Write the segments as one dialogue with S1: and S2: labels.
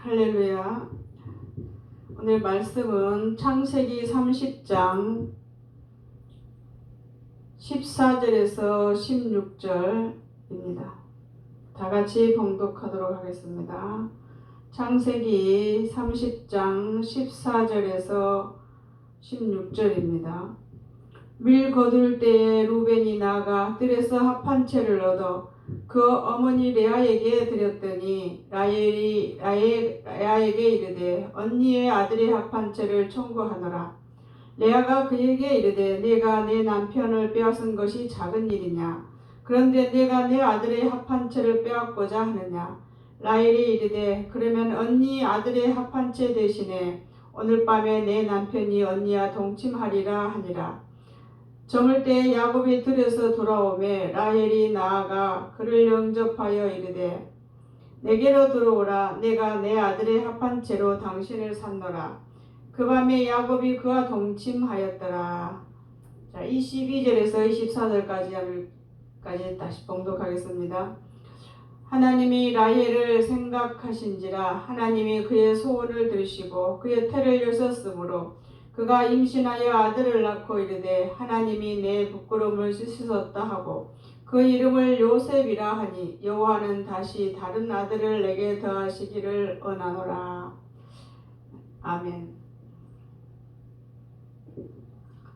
S1: 할렐루야. 오늘 말씀은 창세기 30장 14절에서 16절입니다. 다 같이 봉독하도록 하겠습니다. 창세기 30장 14절에서 16절입니다. 밀 거둘 때에 루벤이 나아가 뜰에서 합한 채를 얻어 그 어머니 레아에게 드렸더니 라헬이 레아에게 이르되 언니의 아들의 합한 채를 청구하노라. 레아가 그에게 이르되 내가 내 남편을 빼앗은 것이 작은 일이냐? 그런데 내가 내 아들의 합한 채를 빼앗고자 하느냐? 라헬이 이르되 그러면 언니 아들의 합한 채 대신에 오늘 밤에 내 남편이 언니와 동침하리라 하니라. 저물 때 야곱이 들에서 돌아오매 라헬이 나아가 그를 영접하여 이르되 내게로 들어오라. 내가 내 아들의 합한 채로 당신을 샀노라. 그 밤에 야곱이 그와 동침하였더라. 자, 22절에서 24절까지 다시 봉독하겠습니다. 하나님이 라헬을 생각하신지라. 하나님이 그의 소원을 들으시고 그의 태를 여셨으므로 그가 임신하여 아들을 낳고 이르되 하나님이 내 부끄러움을 씻으셨다 하고 그 이름을 요셉이라 하니 여호와는 다시 다른 아들을 내게 더하시기를 원하노라. 아멘.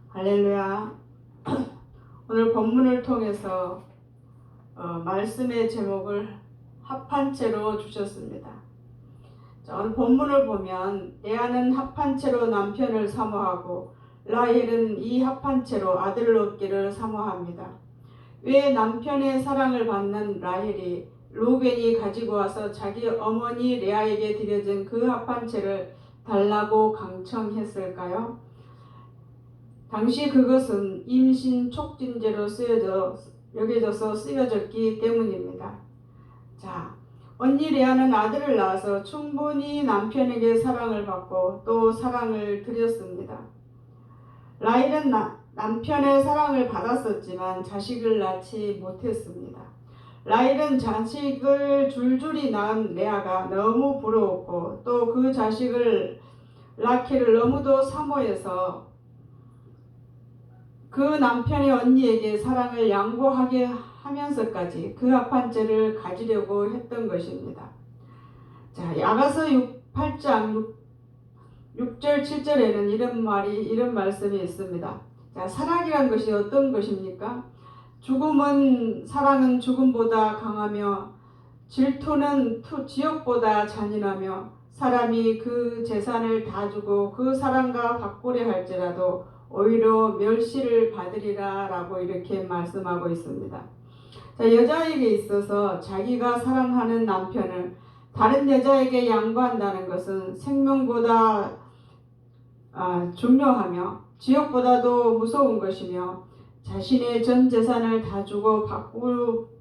S1: 할렐루야. 오늘 본문을 통해서 말씀의 제목을 합한 채로 주셨습니다. 오늘 본문을 보면 레아는 합한 채로 남편을 사모하고 라헬은 이 합한 채로 아들을 얻기를 사모합니다. 왜 남편의 사랑을 받는 라헬이 루벤이 가지고 와서 자기 어머니 레아에게 드려진 그 합한 채를 달라고 강청했을까요? 당시 그것은 임신 촉진제로 여겨져서 쓰여졌기 때문입니다. 자, 언니 레아는 아들을 낳아서 충분히 남편에게 사랑을 받고 또 사랑을 드렸습니다. 라헬은 남편의 사랑을 받았었지만 자식을 낳지 못했습니다. 라헬은 자식을 줄줄이 낳은 레아가 너무 부러웠고 또 그 자식을 낳기를 너무도 사모해서 그 남편의 언니에게 사랑을 양보하게 하면서까지 그 합한 채를 가지려고 했던 것입니다. 자, 야가서 8장 6절 7절에는 이런 말씀이 있습니다. 자, 사랑이란 것이 어떤 것입니까? 사랑은 죽음보다 강하며 질투는 지옥보다 잔인하며 사람이 그 재산을 다 주고 그 사람과 바꾸려 할지라도 오히려 멸시를 받으리라 라고 이렇게 말씀하고 있습니다. 자, 여자에게 있어서 자기가 사랑하는 남편을 다른 여자에게 양보한다는 것은 생명보다 중요하며 지옥보다도 무서운 것이며 자신의 전 재산을 다 주고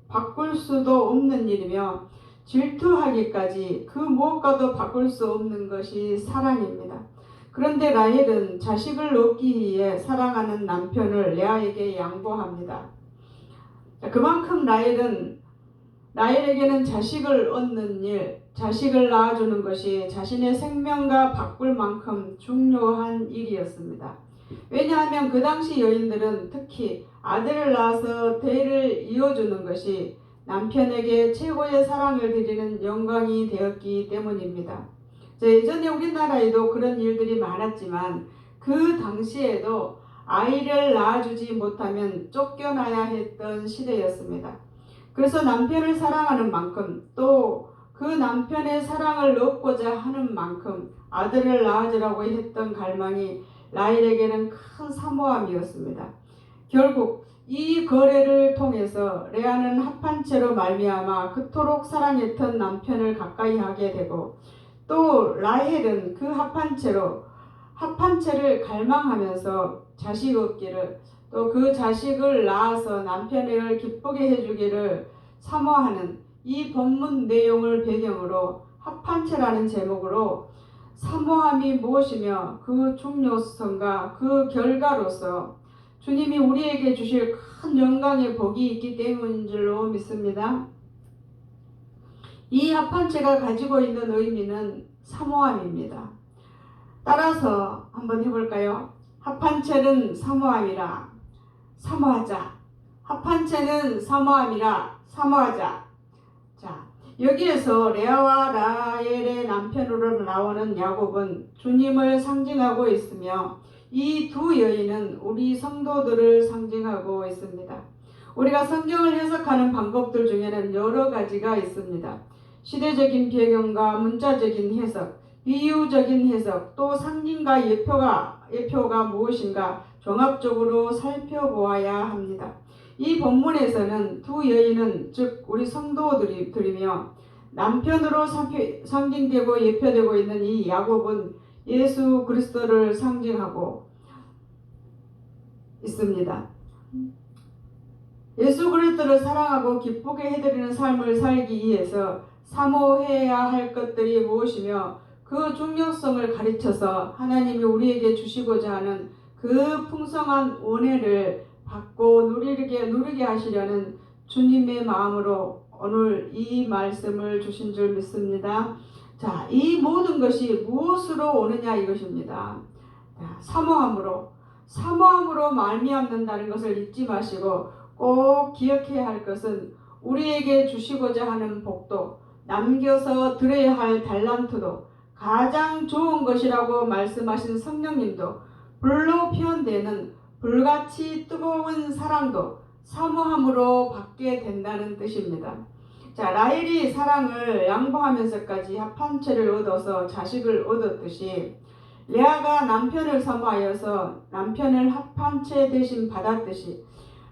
S1: 바꿀 수도 없는 일이며 질투하기까지 그 무엇과도 바꿀 수 없는 것이 사랑입니다. 그런데 라헬은 자식을 얻기 위해 사랑하는 남편을 레아에게 양보합니다. 그만큼 라헬에게는 자식을 얻는 일, 자식을 낳아주는 것이 자신의 생명과 바꿀 만큼 중요한 일이었습니다. 왜냐하면 그 당시 여인들은 특히 아들을 낳아서 대를 이어주는 것이 남편에게 최고의 사랑을 드리는 영광이 되었기 때문입니다. 예전에 우리나라에도 그런 일들이 많았지만 그 당시에도 아이를 낳아주지 못하면 쫓겨나야 했던 시대였습니다. 그래서 남편을 사랑하는 만큼 또 그 남편의 사랑을 얻고자 하는 만큼 아들을 낳아주라고 했던 갈망이 라헬에게는 큰 사모함이었습니다. 결국 이 거래를 통해서 레아는 합한 채로 말미암아 그토록 사랑했던 남편을 가까이 하게 되고 또 라헬은 그 합한 채를 갈망하면서 자식 얻기를 또 그 자식을 낳아서 남편을 기쁘게 해주기를 사모하는 이 본문 내용을 배경으로 합한 채라는 제목으로 사모함이 무엇이며 그 중요성과 그 결과로서 주님이 우리에게 주실 큰 영광의 복이 있기 때문인 줄로 믿습니다. 이 합한 채가 가지고 있는 의미는 사모함입니다. 따라서 한번 해볼까요? 합한 채는 사모함이라 사모하자. 합한 채는 사모함이라 사모하자. 자, 여기에서 레아와 라헬의 남편으로 나오는 야곱은 주님을 상징하고 있으며 이 두 여인은 우리 성도들을 상징하고 있습니다. 우리가 성경을 해석하는 방법들 중에는 여러 가지가 있습니다. 시대적인 배경과 문자적인 해석, 비유적인 해석, 또 상징과 예표가 무엇인가 종합적으로 살펴보아야 합니다. 이 본문에서는 두 여인은 즉 우리 성도들이며 남편으로 상징되고 예표되고 있는 이 야곱은 예수 그리스도를 상징하고 있습니다. 예수 그리스도를 사랑하고 기쁘게 해드리는 삶을 살기 위해서 사모해야 할 것들이 무엇이며 그 중요성을 가르쳐서 하나님이 우리에게 주시고자 하는 그 풍성한 은혜를 받고 누리게 하시려는 주님의 마음으로 오늘 이 말씀을 주신 줄 믿습니다. 자, 이 모든 것이 무엇으로 오느냐 이것입니다. 사모함으로 말미암는다는 것을 잊지 마시고 꼭 기억해야 할 것은 우리에게 주시고자 하는 복도, 남겨서 드려야 할 달란트도, 가장 좋은 것이라고 말씀하신 성령님도, 불로 표현되는 불같이 뜨거운 사랑도 사모함으로 받게 된다는 뜻입니다. 자, 라헬이 사랑을 양보하면서까지 합한 채를 얻어서 자식을 얻었듯이 레아가 남편을 사모하여서 남편을 합한 채 대신 받았듯이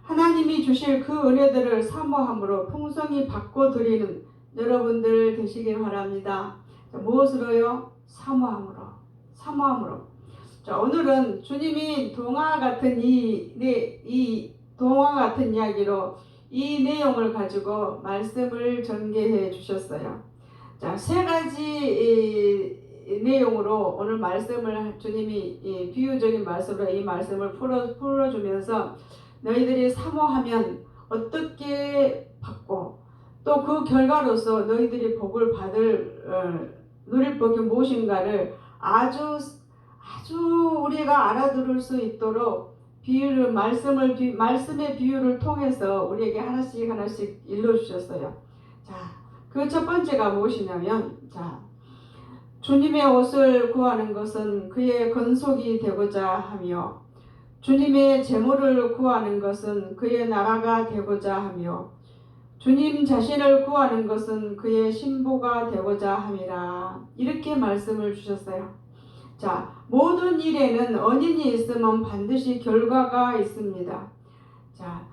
S1: 하나님이 주실 그 은혜들을 사모함으로 풍성히 받고 드리는 여러분들 되시길 바랍니다. 자, 무엇으로요? 사모함으로. 자, 오늘은 주님이 동화 같은 동화 같은 이야기로 이 내용을 가지고 말씀을 전개해 주셨어요. 자, 세 가지 내용으로 오늘 말씀을 주님이 비유적인 말씀으로 이 말씀을 풀어주면서 너희들이 사모하면 어떻게 받고 또 그 결과로서 너희들이 복을 누릴 복이 무엇인가를 아주 우리가 알아들을 수 있도록 말씀의 비유를 통해서 우리에게 하나씩 일러주셨어요. 자, 그 첫 번째가 무엇이냐면, 자, 주님의 옷을 구하는 것은 그의 건속이 되고자 하며, 주님의 재물을 구하는 것은 그의 나라가 되고자 하며, 주님 자신을 구하는 것은 그의 신부가 되고자 함이라. 이렇게 말씀을 주셨어요. 자, 모든 일에는 원인이 있으면 반드시 결과가 있습니다. 자,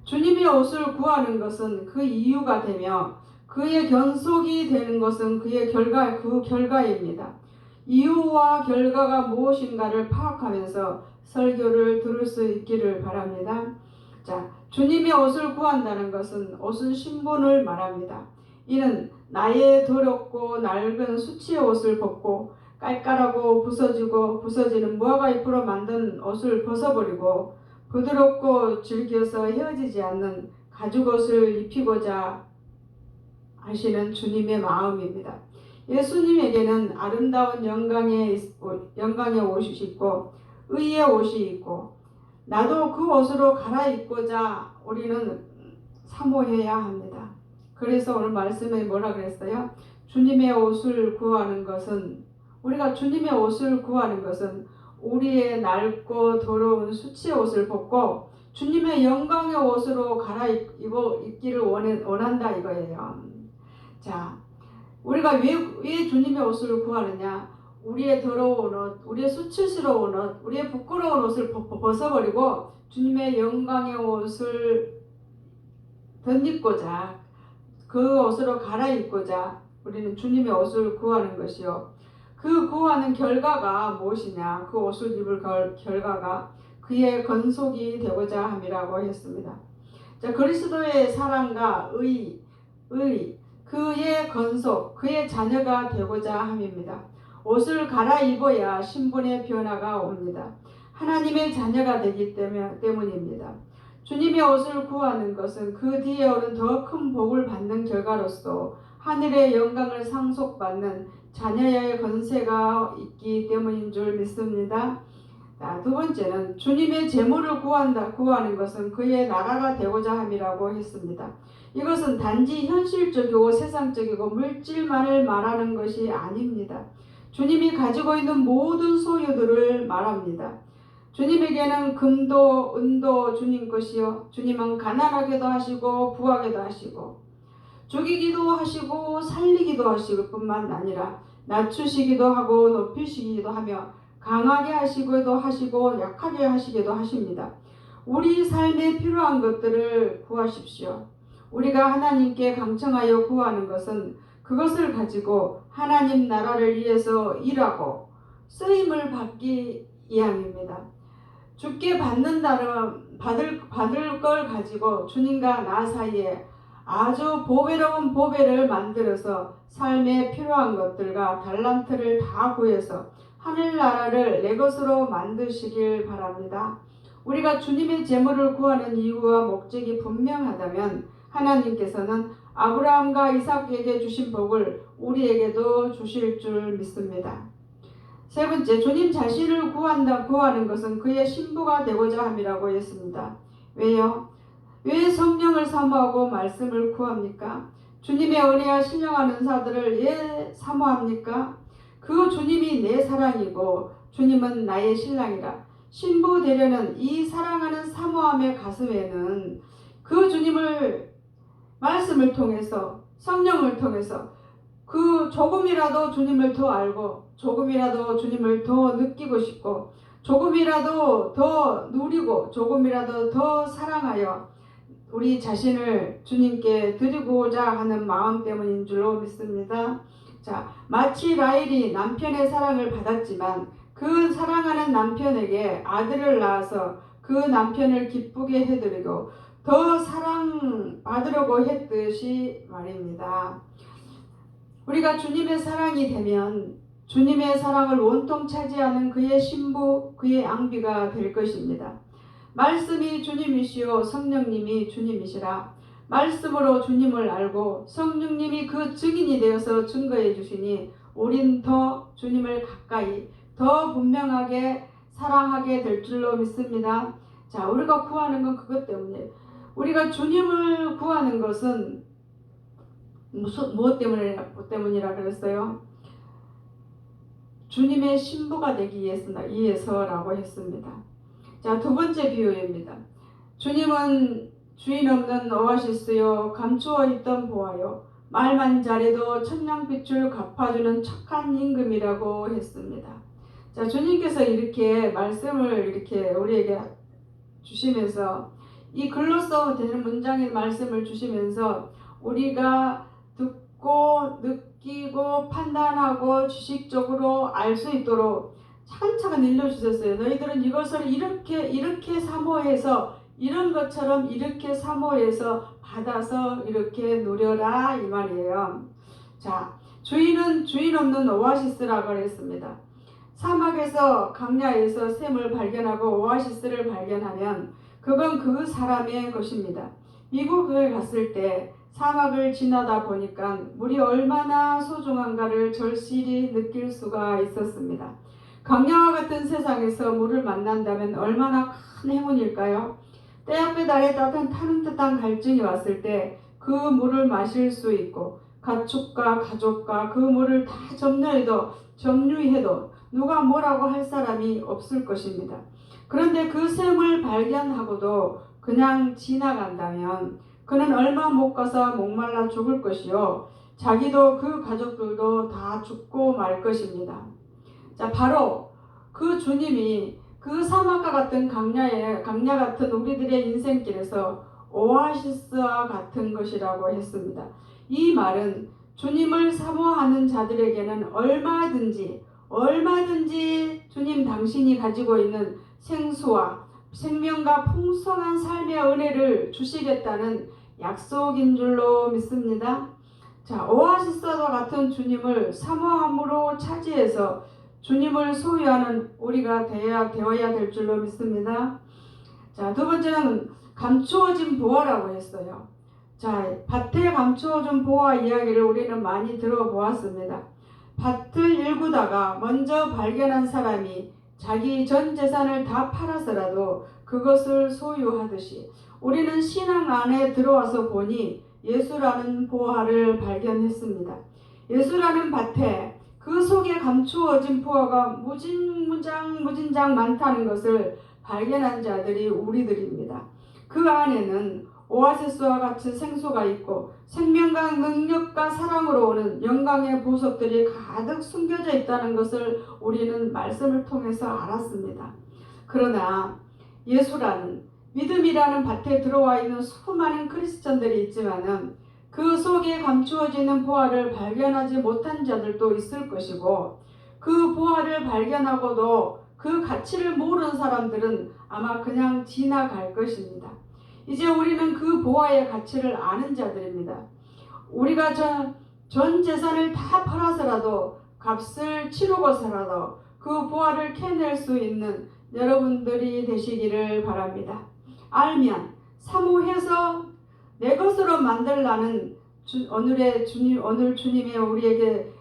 S1: 주님의 옷을 구하는 것은 그 이유가 되며 그의 견속이 되는 것은 그 결과입니다. 이유와 결과가 무엇인가를 파악하면서 설교를 들을 수 있기를 바랍니다. 자, 주님의 옷을 구한다는 것은 옷은 신분을 말합니다. 이는 나의 더럽고 낡은 수치의 옷을 벗고 깔깔하고 부서지는 무화과 잎으로 만든 옷을 벗어버리고 부드럽고 질겨서 헤어지지 않는 가죽옷을 입히고자 하시는 주님의 마음입니다. 예수님에게는 아름다운 영광의 옷이 있고 의의 옷이 있고 나도 그 옷으로 갈아입고자 우리는 사모해야 합니다. 그래서 오늘 말씀에 뭐라 그랬어요? 주님의 옷을 구하는 것은 우리의 낡고 더러운 수치의 옷을 벗고 주님의 영광의 옷으로 갈아입기를 원한다 이거예요. 자, 우리가 왜 주님의 옷을 구하느냐? 우리의 더러운 옷, 우리의 수치스러운 옷, 우리의 부끄러운 옷을 벗어버리고 주님의 영광의 옷을 덧입고자 그 옷으로 갈아입고자 우리는 주님의 옷을 구하는 것이요. 그 구하는 결과가 무엇이냐? 그 옷을 입을 결과가 그의 건속이 되고자 함이라고 했습니다. 자, 그리스도의 사랑과 그의 건속, 그의 자녀가 되고자 함입니다. 옷을 갈아입어야 신분의 변화가 옵니다. 하나님의 자녀가 되기 때문입니다. 주님의 옷을 구하는 것은 그 뒤에 오는 더 큰 복을 받는 결과로서 하늘의 영광을 상속받는 자녀의 권세가 있기 때문인 줄 믿습니다. 두 번째는 주님의 재물을 구하는 것은 그의 나라가 되고자 함이라고 했습니다. 이것은 단지 현실적이고 세상적이고 물질만을 말하는 것이 아닙니다. 주님이 가지고 있는 모든 소유들을 말합니다. 주님에게는 금도 은도 주님 것이요, 주님은 가난하게도 하시고 부하게도 하시고 죽이기도 하시고 살리기도 하시고 뿐만 아니라 낮추시기도 하고 높이시기도 하며 강하게 하시기도 하시고 약하게 하시기도 하십니다. 우리 삶에 필요한 것들을 구하십시오. 우리가 하나님께 강청하여 구하는 것은 그것을 가지고 하나님 나라를 위해서 일하고 쓰임을 받기 이함입니다. 주께 받을 걸 가지고 주님과 나 사이에 아주 보배로운 보배를 만들어서 삶에 필요한 것들과 달란트를 다 구해서 하늘나라를 내 것으로 만드시길 바랍니다. 우리가 주님의 재물을 구하는 이유와 목적이 분명하다면 하나님께서는 아브라함과 이삭에게 주신 복을 우리에게도 주실 줄 믿습니다. 세 번째, 주님 자신을 구하는 것은 그의 신부가 되고자 함이라고 했습니다. 왜요? 왜 성령을 사모하고 말씀을 구합니까? 주님의 은혜와 신령한 은사들을 왜 사모합니까? 그 주님이 내 사랑이고 주님은 나의 신랑이라. 신부 되려는 이 사랑하는 사모함의 가슴에는 그 주님을 말씀을 통해서 성령을 통해서 그 조금이라도 주님을 더 알고 조금이라도 주님을 더 느끼고 싶고 조금이라도 더 누리고 조금이라도 더 사랑하여 우리 자신을 주님께 드리고자 하는 마음 때문인 줄로 믿습니다. 마치 라헬이 남편의 사랑을 받았지만 그 사랑하는 남편에게 아들을 낳아서 그 남편을 기쁘게 해드리고 더 사랑받으려고 했듯이 말입니다. 우리가 주님의 사랑이 되면 주님의 사랑을 온통 차지하는 그의 신부, 그의 앙비가 될 것입니다. 말씀이 주님이시요 성령님이 주님이시라. 말씀으로 주님을 알고 성령님이 그 증인이 되어서 증거해 주시니 우린 더 주님을 가까이 더 분명하게 사랑하게 될 줄로 믿습니다. 우리가 구하는 건 그것 때문에 우리가 주님을 구하는 것은 무엇 때문이라 그랬어요? 주님의 신부가 되기 위해서라고 했습니다. 두 번째 비유입니다. 주님은 주인 없는 오아시스요, 감추어 있던 보화요, 말만 잘해도 천냥빛을 갚아주는 착한 임금이라고 했습니다. 주님께서 이렇게 말씀을 이렇게 우리에게 주시면서 이 글로써 되는 문장의 말씀을 주시면서 우리가 듣고 느끼고 판단하고 지식적으로 알 수 있도록 차근차근 일러주셨어요. 너희들은 이것을 이렇게 사모해서 이런 것처럼 이렇게 사모해서 받아서 이렇게 누려라 이 말이에요. 주인은 주인 없는 오아시스라고 했습니다. 사막에서 강야에서 샘을 발견하고 오아시스를 발견하면 그건 그 사람의 것입니다. 미국에 갔을 때 사막을 지나다 보니까 물이 얼마나 소중한가를 절실히 느낄 수가 있었습니다. 강야와 같은 세상에서 물을 만난다면 얼마나 큰 행운일까요? 때앞에 달에 타는 듯한 갈증이 왔을 때 그 물을 마실 수 있고 가축과 가족과 그 물을 다 점유해도 누가 뭐라고 할 사람이 없을 것입니다. 그런데 그 샘을 발견하고도 그냥 지나간다면 그는 얼마 못 가서 목말라 죽을 것이요, 자기도 그 가족들도 다 죽고 말 것입니다. 바로 그 주님이 그 사막과 같은 강야 같은 우리들의 인생길에서 오아시스와 같은 것이라고 했습니다. 이 말은 주님을 사모하는 자들에게는 얼마든지 주님 당신이 가지고 있는 생수와 생명과 풍성한 삶의 은혜를 주시겠다는 약속인 줄로 믿습니다. 오아시스와 같은 주님을 사모함으로 차지해서 주님을 소유하는 우리가 되어야 될 줄로 믿습니다. 두 번째는 감추어진 보화라고 했어요. 자, 밭에 감추어준 보화 이야기를 우리는 많이 들어보았습니다. 밭을 일구다가 먼저 발견한 사람이 자기 전 재산을 다 팔아서라도 그것을 소유하듯이 우리는 신앙 안에 들어와서 보니 예수라는 보화를 발견했습니다. 예수라는 밭에 그 속에 감추어진 보화가 무진장 많다는 것을 발견한 자들이 우리들입니다. 그 안에는 오아시스와 같은 생수가 있고 생명과 능력과 사랑으로 오는 영광의 보석들이 가득 숨겨져 있다는 것을 우리는 말씀을 통해서 알았습니다. 그러나 예수라는 믿음이라는 밭에 들어와 있는 수많은 크리스천들이 있지만은 그 속에 감추어지는 보화를 발견하지 못한 자들도 있을 것이고 그 보화를 발견하고도 그 가치를 모르는 사람들은 아마 그냥 지나갈 것입니다. 이제 우리는 그 보화의 가치를 아는 자들입니다. 우리가 전 재산을 다 팔아서라도 값을 치르고서라도 그 보화를 캐낼 수 있는 여러분들이 되시기를 바랍니다. 알면 사모해서 내 것으로 만들라는 오늘 주님의 우리에게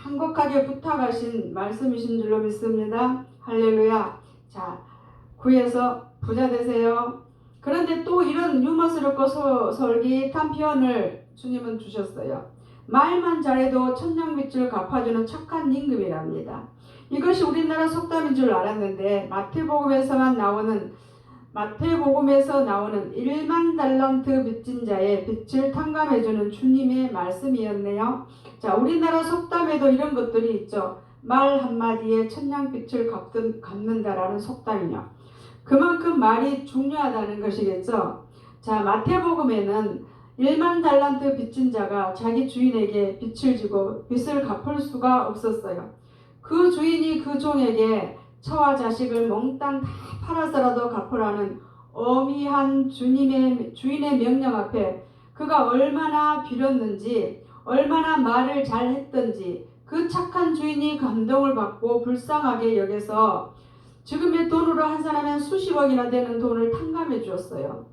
S1: 간곡하게 부탁하신 말씀이신 줄로 믿습니다. 할렐루야. 자, 구해서 부자 되세요. 그런데 또 이런 유머스럽고 솔깃한 표현을 주님은 주셨어요. 말만 잘해도 천냥빚을 갚아주는 착한 임금이랍니다. 이것이 우리나라 속담인 줄 알았는데 마태복음에서 나오는 1만 달란트 빚진 자의 빚을 탕감해주는 주님의 말씀이었네요. 자, 우리나라 속담에도 이런 것들이 있죠. 말 한마디에 천냥빚을 갚는다라는 속담이요. 그만큼 말이 중요하다는 것이겠죠. 자, 마태복음에는 1만 달란트 빚진 자가 자기 주인에게 빚을 지고 빚을 갚을 수가 없었어요. 그 주인이 그 종에게 처와 자식을 몽땅 다 팔아서라도 갚으라는 엄히한 주인의 명령 앞에 그가 얼마나 빌었는지 얼마나 말을 잘했던지 그 착한 주인이 감동을 받고 불쌍하게 여겨서 지금의 돈으로 환산하면 수십억이나 되는 돈을 탕감해 주었어요.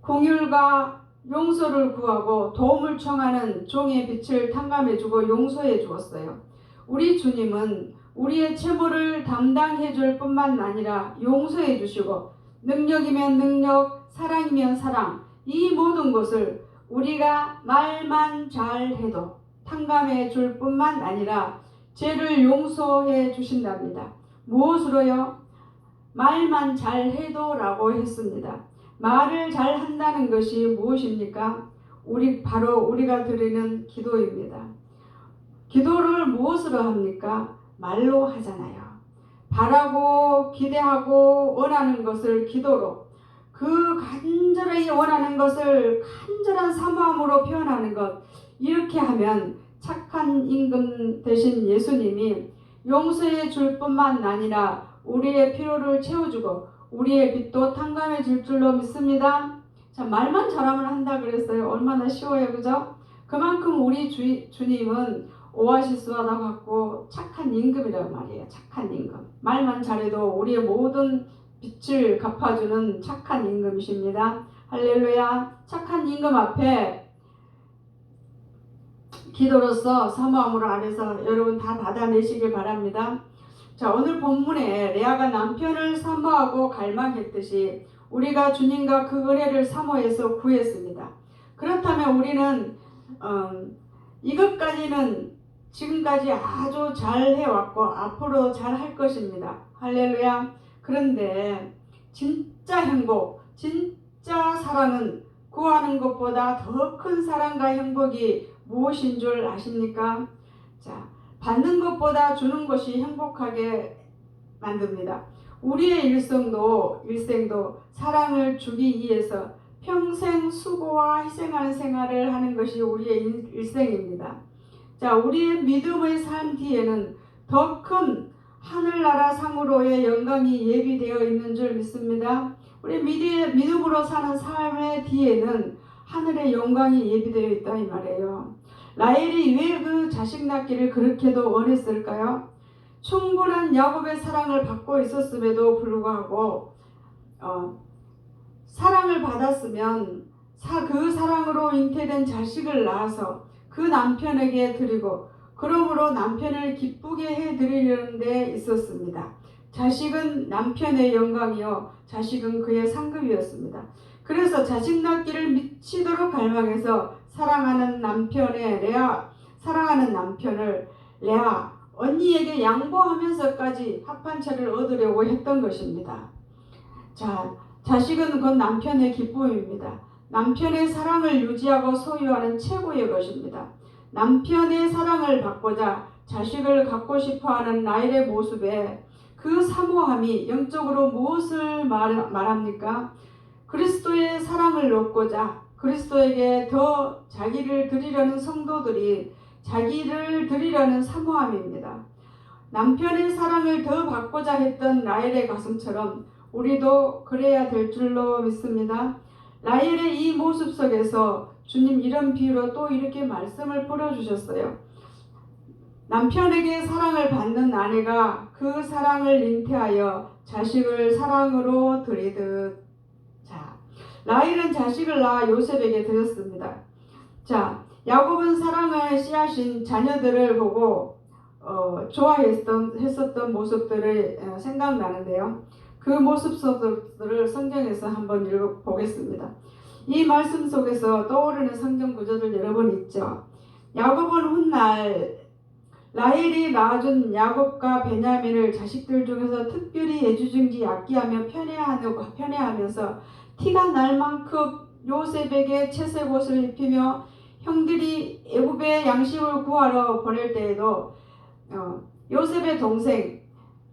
S1: 공율과 용서를 구하고 도움을 청하는 종의 빚을 탕감해 주고 용서해 주었어요. 우리 주님은 우리의 채무를 담당해 줄 뿐만 아니라 용서해 주시고 능력이면 능력, 사랑이면 사랑, 이 모든 것을 우리가 말만 잘해도 탕감해 줄 뿐만 아니라 죄를 용서해 주신답니다. 무엇으로요? 말만 잘해도 라고 했습니다. 말을 잘한다는 것이 무엇입니까? 바로 우리가 드리는 기도입니다. 기도를 무엇으로 합니까? 말로 하잖아요. 바라고 기대하고 원하는 것을 기도로, 그 간절히 원하는 것을 간절한 사모함으로 표현하는 것, 이렇게 하면 착한 임금 되신 예수님이 용서해 줄 뿐만 아니라 우리의 필요를 채워주고 우리의 빚도 탕감해 줄 줄로 믿습니다. 자, 말만 잘하면 한다 그랬어요. 얼마나 쉬워요, 그죠? 그만큼 우리 주님은 오아시스와 같고 착한 임금이란 말이에요. 착한 임금. 말만 잘해도 우리의 모든 빚을 갚아주는 착한 임금이십니다. 할렐루야. 착한 임금 앞에 기도로서 사모함으로 아래서 여러분 다 받아내시길 바랍니다. 자, 오늘 본문에 레아가 남편을 사모하고 갈망했듯이 우리가 주님과 그 은혜를 사모해서 구했습니다. 그렇다면 우리는 이것까지는 지금까지 아주 잘 해왔고 앞으로 잘 할 것입니다. 할렐루야. 그런데 진짜 행복, 진짜 사랑은 구하는 것보다 더 큰 사랑과 행복이 무엇인 줄 아십니까? 자, 받는 것보다 주는 것이 행복하게 만듭니다. 우리의 일생도 사랑을 주기 위해서 평생 수고와 희생하는 생활을 하는 것이 우리의 일생입니다. 자, 우리의 믿음의 삶 뒤에는 더 큰 하늘나라 상으로의 영광이 예비되어 있는 줄 믿습니다. 우리 믿음으로 사는 삶의 뒤에는 하늘의 영광이 예비되어 있다 이 말이에요. 라헬이 왜 그 자식 낳기를 그렇게도 원했을까요? 충분한 야곱의 사랑을 받고 있었음에도 불구하고 사랑을 받았으면 그 사랑으로 잉태된 자식을 낳아서 그 남편에게 드리고 그러므로 남편을 기쁘게 해드리려는 데 있었습니다. 자식은 남편의 영광이요 자식은 그의 상급이었습니다. 그래서 자식 낳기를 미치도록 갈망해서 사랑하는 남편을 레아 언니에게 양보하면서까지 합판체를 얻으려고 했던 것입니다. 자, 자식은 곧 남편의 기쁨입니다. 남편의 사랑을 유지하고 소유하는 최고의 것입니다. 남편의 사랑을 받고자 자식을 갖고 싶어하는 라헬의 모습에 그 사모함이 영적으로 무엇을 말합니까? 그리스도의 사랑을 얻고자 그리스도에게 더 자기를 드리려는 성도들이 자기를 드리려는 사모함입니다. 남편의 사랑을 더 받고자 했던 라헬의 가슴처럼 우리도 그래야 될 줄로 믿습니다. 라헬의 이 모습 속에서 주님 이런 비유로 또 이렇게 말씀을 뿌려주셨어요. 남편에게 사랑을 받는 아내가 그 사랑을 잉태하여 자식을 사랑으로 드리듯. 자, 라헬은 자식을 낳아 요셉에게 드렸습니다. 자, 야곱은 사랑의 씨앗인 자녀들을 보고 좋아했었던 모습들을 생각나는데요. 그 모습들을 성경에서 한번 읽어보겠습니다. 이 말씀 속에서 떠오르는 성경 구절들 여러 번 있죠. 야곱은 훗날 라헬이 낳아준 야곱과 베냐민을 자식들 중에서 특별히 애지중지 아끼하며 편애하면서 티가 날 만큼 요셉에게 채색 옷을 입히며 형들이 애굽에 양식을 구하러 보낼 때에도 요셉의 동생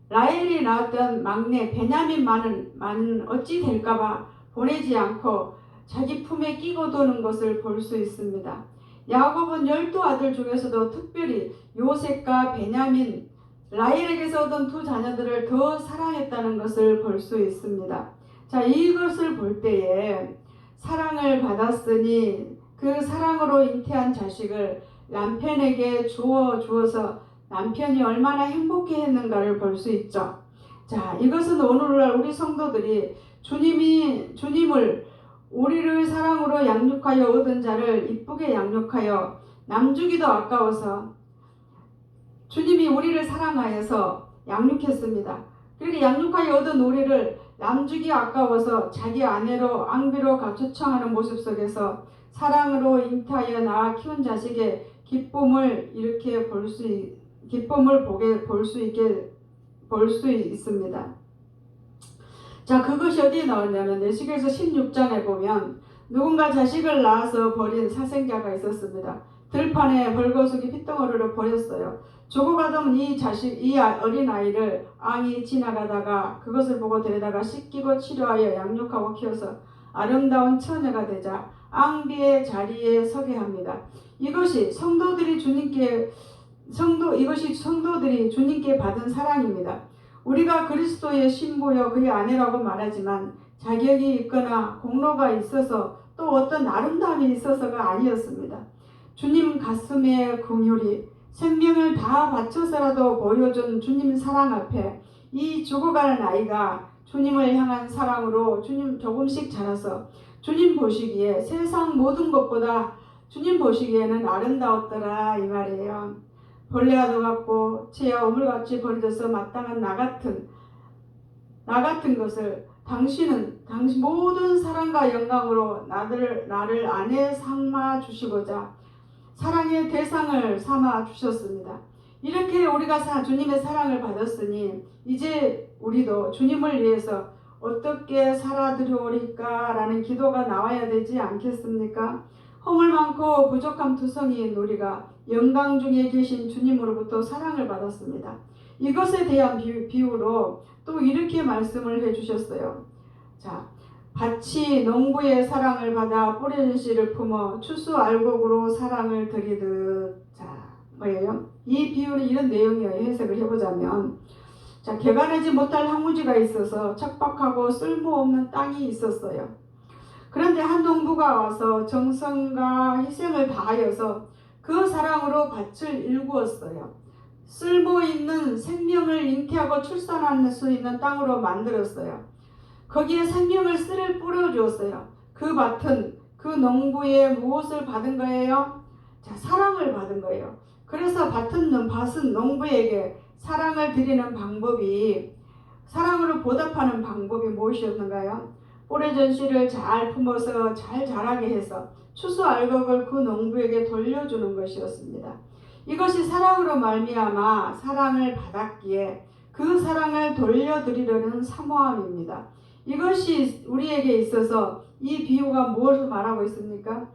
S1: 라헬이 낳았던 막내 베냐민만은 어찌 될까봐 보내지 않고 자기 품에 끼고 도는 것을 볼 수 있습니다. 야곱은 12아들 중에서도 특별히 요셉과 베냐민, 라헬에게서 얻은 두 자녀들을 더 사랑했다는 것을 볼 수 있습니다. 자, 이것을 볼 때에 사랑을 받았으니 그 사랑으로 잉태한 자식을 남편에게 주어서 남편이 얼마나 행복해했는가를 볼 수 있죠. 자, 이것은 오늘날 우리 성도들이 주님을 우리를 사랑으로 양육하여 얻은 자를 이쁘게 양육하여 남주기도 아까워서 주님이 우리를 사랑하여서 양육했습니다. 그렇게 양육하여 얻은 우리를 남주기 아까워서 자기 아내로 앙비로 초청하는 모습 속에서 사랑으로 잉태하여 낳아 키운 자식의 기쁨을 이렇게 볼 수 있습니다. 자, 그것이 어디에 나오냐면 에스겔서 16장에 보면 누군가 자식을 낳아서 버린 사생자가 있었습니다. 들판에 벌거숭이 핏덩어리를 버렸어요. 죽어가던 이 어린아이를 앙이 지나가다가 그것을 보고 데려다가 씻기고 치료하여 양육하고 키워서 아름다운 처녀가 되자 앙비의 자리에 서게 합니다. 이것이 성도들이 주님께 받은 사랑입니다. 우리가 그리스도의 신부여 그의 아내라고 말하지만 자격이 있거나 공로가 있어서 또 어떤 아름다움이 있어서가 아니었습니다. 주님 가슴의 긍휼이 생명을 다 바쳐서라도 보여준 주님 사랑 앞에 이 죽어가는 아이가 주님을 향한 사랑으로 주님 조금씩 자라서 주님 보시기에 세상 모든 것보다 주님 보시기에는 아름다웠더라 이 말이에요. 벌레와도 같고 채와 우물같이 버려져서 마땅한 나 같은 것을 당신 모든 사랑과 영광으로 나를 아내 삼아 주시고자 사랑의 대상을 삼아 주셨습니다. 이렇게 우리가 주님의 사랑을 받았으니 이제 우리도 주님을 위해서 어떻게 살아드려오리까 라는 기도가 나와야 되지 않겠습니까? 허물 많고 부족함 투성이인 우리가 영광 중에 계신 주님으로부터 사랑을 받았습니다. 이것에 대한 비유로 또 이렇게 말씀을 해주셨어요. 자, 밭이 농부의 사랑을 받아 뿌려진 씨를 품어 추수 알곡으로 사랑을 드리듯. 자, 뭐예요? 이 비유는 이런 내용이에요. 해석을 해보자면, 자, 개간하지 못할 황무지가 있어서 척박하고 쓸모없는 땅이 있었어요. 그런데 한 농부가 와서 정성과 희생을 다하여서 그 사랑으로 밭을 일구었어요. 쓸모있는 생명을 잉태하고 출산할 수 있는 땅으로 만들었어요. 거기에 생명을 씨를 뿌려주었어요. 그 밭은 그 농부에 무엇을 받은 거예요? 자, 사랑을 받은 거예요. 그래서 밭은 농부에게 사랑을 드리는 방법이, 사랑으로 보답하는 방법이 무엇이었는가요? 뿌려진 씨를 잘 품어서 잘 자라게 해서 추수 알곡을 그 농부에게 돌려주는 것이었습니다. 이것이 사랑으로 말미암아 사랑을 받았기에 그 사랑을 돌려드리려는 사모함입니다. 이것이 우리에게 있어서 이 비유가 무엇을 말하고 있습니까?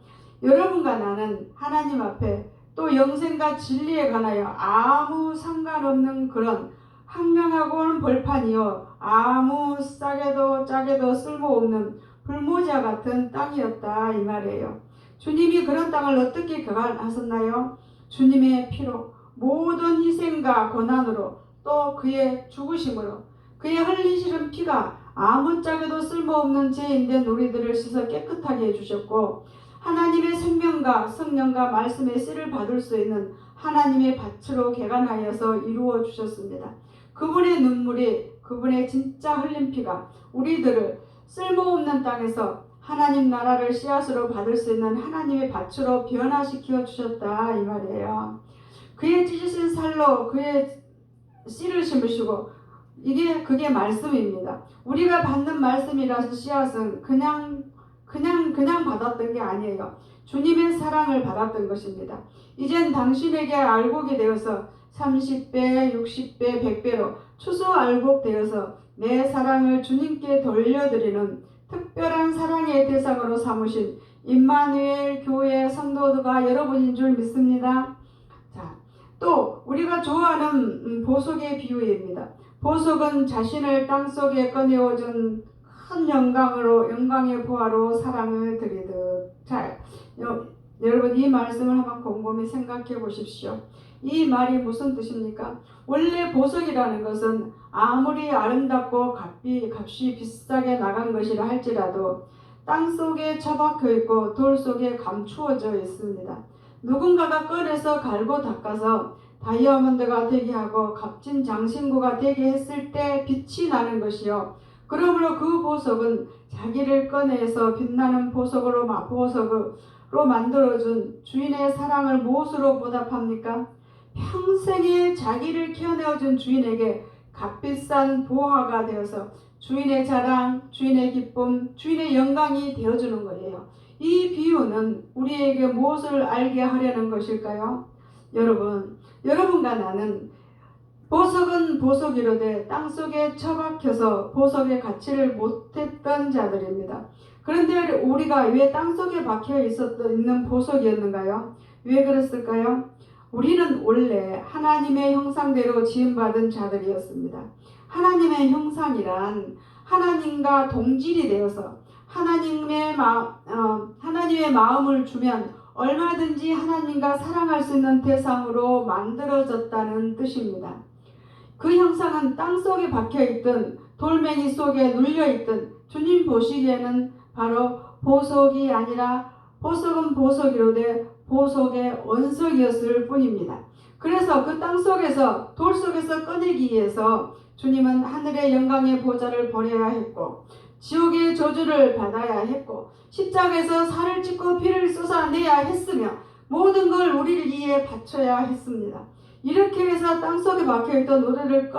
S1: 여러분과 나는 하나님 앞에 또 영생과 진리에 관하여 아무 상관없는 그런 황량하고는 벌판이요 아무 싸게도 짜게도 쓸모없는 불모지와 같은 땅이었다 이 말이에요. 주님이 그런 땅을 어떻게 개간하셨나요? 주님의 피로, 모든 희생과 고난으로, 또 그의 죽으심으로, 그의 흘리시는 피가 아무짝에도 쓸모없는 죄인된 우리들을 씻어 깨끗하게 해주셨고, 하나님의 생명과 성령과 말씀의 씨를 받을 수 있는 하나님의 밭으로 개간하여서 이루어 주셨습니다. 그분의 눈물이, 그분의 진짜 흘린 피가 우리들을 쓸모없는 땅에서 하나님 나라를 씨앗으로 받을 수 있는 하나님의 밭으로 변화시켜 주셨다 이 말이에요. 그의 찢으신 살로 그의 씨를 심으시고, 그게 말씀입니다. 우리가 받는 말씀이라서 씨앗은 그냥 받았던 게 아니에요. 주님의 사랑을 받았던 것입니다. 이젠 당신에게 알곡이 되어서 30배, 60배, 100배로 추수 알곡 되어서 내 사랑을 주님께 돌려드리는 특별한 사랑의 대상으로 삼으신 임마누엘 교회 성도가 여러분인 줄 믿습니다. 자, 또 우리가 좋아하는 보석의 비유입니다. 보석은 자신을 땅속에 꺼내어준 큰 영광의 보화로 사랑을 드리듯. 자, 여러분 이 말씀을 한번 곰곰이 생각해 보십시오. 이 말이 무슨 뜻입니까? 원래 보석이라는 것은 아무리 아름답고 값이 비싸게 나간 것이라 할지라도 땅속에 처박혀 있고 돌 속에 감추어져 있습니다. 누군가가 꺼내서 갈고 닦아서 다이아몬드가 되게 하고 값진 장신구가 되게 했을 때 빛이 나는 것이요, 그러므로 그 보석은 자기를 꺼내서 빛나는 보석으로 만들어준 주인의 사랑을 무엇으로 보답합니까? 평생에 자기를 키워내어준 주인에게 값비싼 보화가 되어서 주인의 자랑, 주인의 기쁨, 주인의 영광이 되어주는 거예요. 이 비유는 우리에게 무엇을 알게 하려는 것일까요? 여러분과 나는 보석은 보석이로되 땅속에 처박혀서 보석의 가치를 못했던 자들입니다. 그런데 우리가 왜 땅속에 박혀 있는 보석이었는가요? 왜 그랬을까요? 우리는 원래 하나님의 형상대로 지음받은 자들이었습니다. 하나님의 형상이란 하나님과 동질이 되어서 하나님의 마음을 주면 얼마든지 하나님과 사랑할 수 있는 대상으로 만들어졌다는 뜻입니다. 그 형상은 땅속에 박혀있든 돌멩이 속에 눌려있든 주님 보시기에는 바로 보석이 아니라 보석은 보석이로되 보석의 원석이었을 뿐입니다. 그래서 그 땅속에서 돌 속에서 꺼내기 위해서 주님은 하늘의 영광의 보좌를 버려야 했고 지옥의 저주를 받아야 했고 십자가에서 살을 찢고 피를 쏟아내야 했으며 모든 걸 우리를 위해 바쳐야 했습니다. 이렇게 해서 땅속에 박혀있던 우리를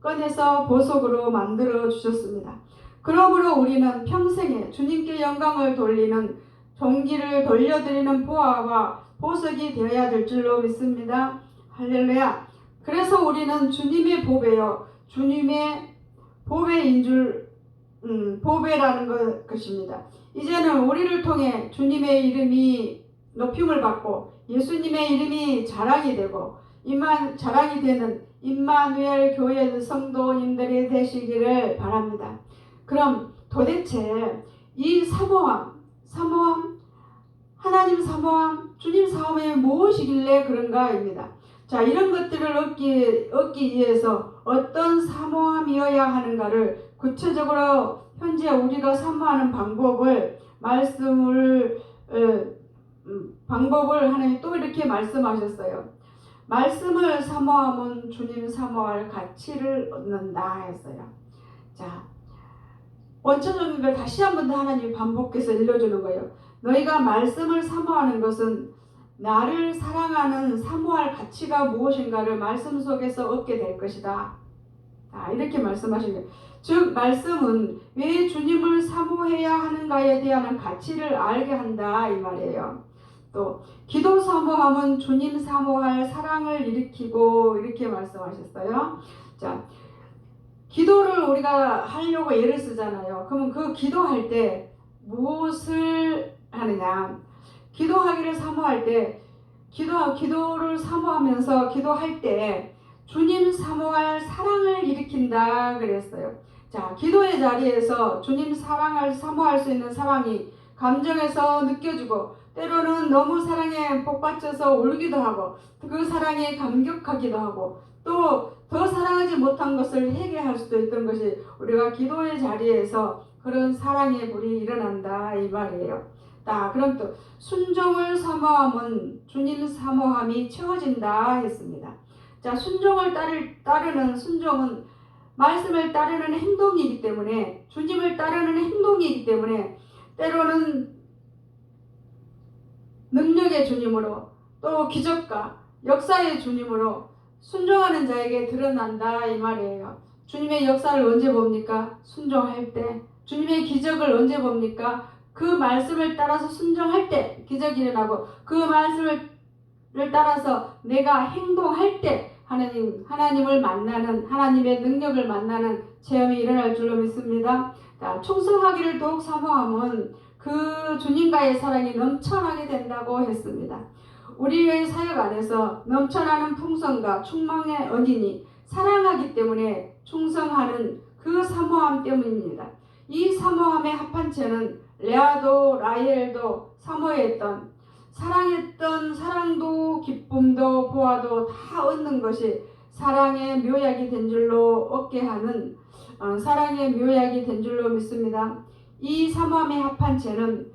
S1: 꺼내서 보석으로 만들어 주셨습니다. 그러므로 우리는 평생에 주님께 영광을 돌리는, 종기를 돌려드리는 보화와 보석이 되어야 될 줄로 믿습니다. 할렐루야. 그래서 우리는 주님의 보배요, 주님의 보배인 줄, 보배라는 것입니다. 이제는 우리를 통해 주님의 이름이 높임을 받고 예수님의 이름이 자랑이 되고 자랑이 되는 임마누엘 교회 성도님들이 되시기를 바랍니다. 그럼 도대체 이 사모함, 하나님 사모함, 주님 사모함이 무엇이길래 그런가입니다. 자, 이런 것들을 얻기 위해서 어떤 사모함이어야 하는가를 구체적으로 현재 우리가 사모하는 방법을 하나님 또 이렇게 말씀하셨어요. 말씀을 사모하면 주님 사모할 가치를 얻는다 했어요. 자, 원초적인 걸 다시 한 번 더 하나님이 반복해서 일러주는 거예요. 너희가 말씀을 사모하는 것은 나를 사랑하는 사모할 가치가 무엇인가를 말씀 속에서 얻게 될 것이다. 이렇게 말씀하신 거예요. 즉 말씀은 왜 주님을 사모해야 하는가에 대한 가치를 알게 한다 이 말이에요. 또 기도 사모함은 주님 사모할 사랑을 일으키고 이렇게 말씀하셨어요. 자, 기도를 우리가 하려고 애를 쓰잖아요. 그러면 그 기도할 때 무엇을 하느냐? 기도하기를 사모할 때 기도를 사모하면서 기도할 때 주님 사모할 사랑을 일으킨다 그랬어요. 자, 기도의 자리에서 주님 사모할 수 있는 사랑이 감정에서 느껴지고 때로는 너무 사랑에 복받쳐서 울기도 하고 그 사랑에 감격하기도 하고 또 더 사랑하지 못한 것을 회개할 수도 있던 것이 우리가 기도의 자리에서 그런 사랑의 불이 일어난다 이 말이에요. 그럼 또 순종을 사모함은 주님 사모함이 채워진다 했습니다. 자, 순종을 따르는 순종은 말씀을 따르는 행동이기 때문에 주님을 따르는 행동이기 때문에 때로는 능력의 주님으로 또 기적과 역사의 주님으로 순종하는 자에게 드러난다 이 말이에요. 주님의 역사를 언제 봅니까? 순종할 때. 주님의 기적을 언제 봅니까? 그 말씀을 따라서 순종할 때 기적이 일어나고 그 말씀을 따라서 내가 행동할 때 하나님을 만나는 하나님의 능력을 만나는 체험이 일어날 줄로 믿습니다. 충성하기를 더욱 사모함은 그 주님과의 사랑이 넘쳐나게 된다고 했습니다. 우리의 사역 안에서 넘쳐나는 풍성과 충만의 언인이 사랑하기 때문에 충성하는 그 사모함 때문입니다. 이 사모함의 합한체는 레아도 라헬도 사모했던 사랑했던 사랑도 기쁨도 보아도 다 얻는 것이 사랑의 묘약이 된 줄로 얻게 하는 사랑의 묘약이 된 줄로 믿습니다. 이 사모함의 합한체를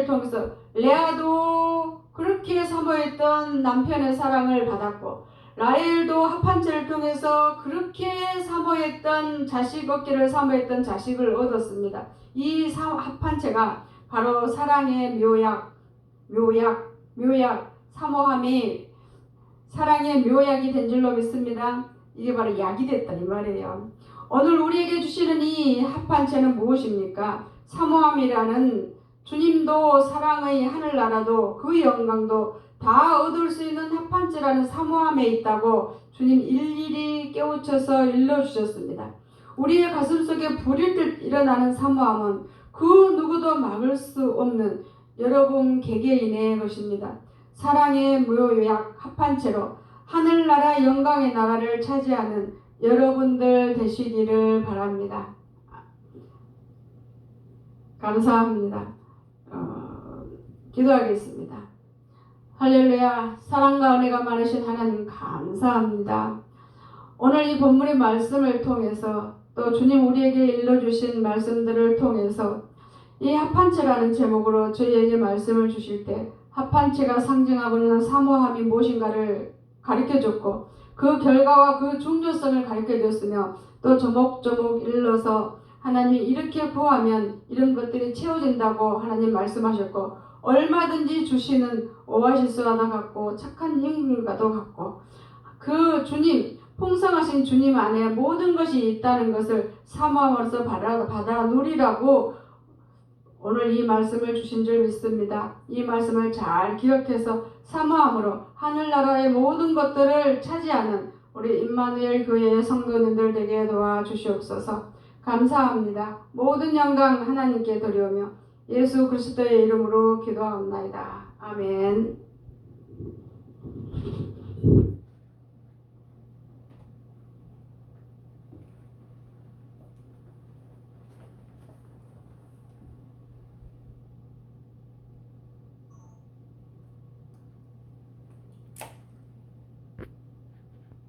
S1: 통해서 레아도 그렇게 사모했던 남편의 사랑을 받았고 라헬도 합한체를 통해서 그렇게 사모했던 자식 얻기를 사모했던 자식을 얻었습니다. 이 합한체가 바로 사랑의 묘약, 사모함이 사랑의 묘약이 된 줄로 믿습니다. 이게 바로 약이 됐다 이 말이에요. 오늘 우리에게 주시는 이 합한체는 무엇입니까? 사모함이라는 주님도 사랑의 하늘나라도 그 영광도 다 얻을 수 있는 합한체라는 사모함에 있다고 주님 일일이 깨우쳐서 일러주셨습니다. 우리의 가슴속에 불일 듯 일어나는 사모함은 그 누구도 막을 수 없는 여러분 개개인의 것입니다. 사랑의 묘약 합한체로 하늘나라 영광의 나라를 차지하는 여러분들 되시기를 바랍니다. 감사합니다. 기도하겠습니다. 할렐루야. 사랑과 은혜가 많으신 하나님 감사합니다. 오늘 이 본문의 말씀을 통해서 또 주님 우리에게 일러주신 말씀들을 통해서 이 합한체라는 제목으로 저희에게 말씀을 주실 때 합한체가 상징하고 있는 사모함이 무엇인가를 가르쳐줬고 그 결과와 그 중요성을 가르쳐줬으며 또 조목조목 일러서 하나님이 이렇게 구하면 이런 것들이 채워진다고 하나님 말씀하셨고 얼마든지 주시는 오아시스와도 같고 착한 힘과도 같고 그 주님 풍성하신 주님 안에 모든 것이 있다는 것을 사모함으로써 받아 누리라고 오늘 이 말씀을 주신 줄 믿습니다. 이 말씀을 잘 기억해서 사모함으로 하늘나라의 모든 것들을 차지하는 우리 임마누엘 교회의 성도님들 되게 도와주시옵소서. 감사합니다. 모든 영광 하나님께 드리오며 예수 그리스도의 이름으로 기도하옵나이다. 아멘.